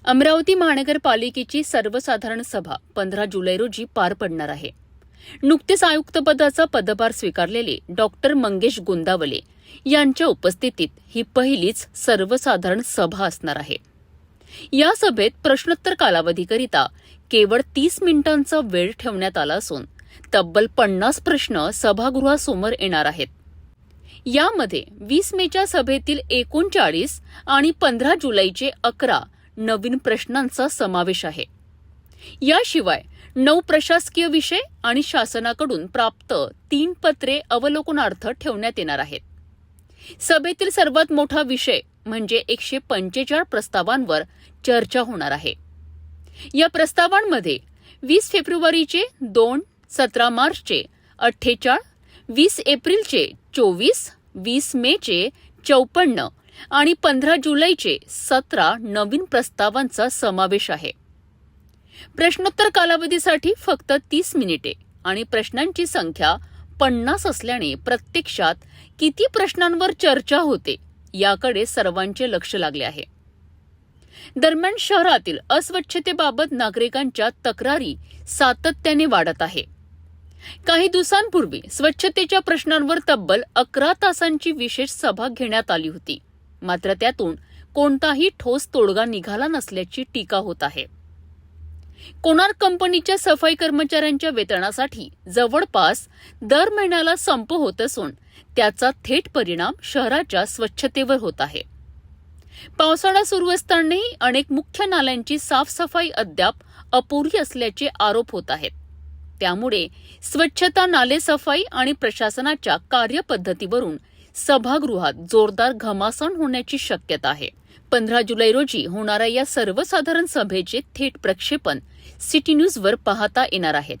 अमरावती महानगरपालिकेची सर्वसाधारण सभा 15 जुलै रोजी पार पडणार आहे. नुकतेच आयुक्तपदाचा पदभार स्वीकारलेले डॉक्टर मंगेश गोंदावले यांच्या उपस्थितीत ही पहिलीच सर्वसाधारण सभा असणार आहे. या सभेत प्रश्नोत्तर कालावधीकरिता केवळ 30 मिनिटांचा वेळ ठेवण्यात आला असून तब्बल 50 प्रश्न सभागृहासमोर येणार आहेत. यामध्ये 20 मेच्या सभेतील 39 आणि 15 जुलैचे 11 नवीन प्रश्नांचा समावेश आहे. याशिवाय 9 प्रशासकीय विषय आणि शासनाकडून प्राप्त 3 पत्रे अवलोकनार्थ ठेवण्यात येणार आहेत. सभेतील सर्वात मोठा विषय म्हणजे 145 प्रस्तावांवर चर्चा होणार आहे. या प्रस्तावांमध्ये 20 फेब्रुवारीचे 2, 17 मार्चचे 48, 20 एप्रिलचे 24, 20 मेचे 54 आणि 15 जुलैचे 17 नवीन प्रस्तावांचा समावेश आहे. प्रश्नोत्तर कालावधीसाठी फक्त 30 मिनिटे आणि प्रश्नांची संख्या 50 असल्याने प्रत्यक्षात किती प्रश्नांवर चर्चा होते याकडे सर्वांचे लक्ष लागले आहे. दरम्यान शहरातील अस्वच्छतेबाबत नागरिकांच्या तक्रारी सातत्याने वाढत आहे. काही दिवसांपूर्वी स्वच्छतेच्या प्रश्नांवर तब्बल 11 तासांची विशेष सभा घेण्यात आली होती. मात्र त्यातून कोणताही ठोस तोडगा निघाला नसल्याची टीका होत आहे. कोणार्क कंपनीच्या सफाई कर्मचाऱ्यांच्या वेतनासाठी जवळपास दर महिन्याला संप होत असून त्याचा थेट परिणाम शहराच्या स्वच्छतेवर होत आहे. पावसाळा सुरू असतानाही अनेक मुख्य नाल्यांची साफसफाई अद्याप अपुरी असल्याचे आरोप होत आहेत. त्यामुळे स्वच्छता, नाले सफाई आणि प्रशासनाच्या कार्यपद्धतीवरून सभागृहात जोरदार घमासान होण्याची शक्यता आहे. 15 जुलै रोजी होणाऱ्या या सर्वसाधारण सभेचे थेट प्रक्षेपण सिटी न्यूजवर पाहता येणार आहेत.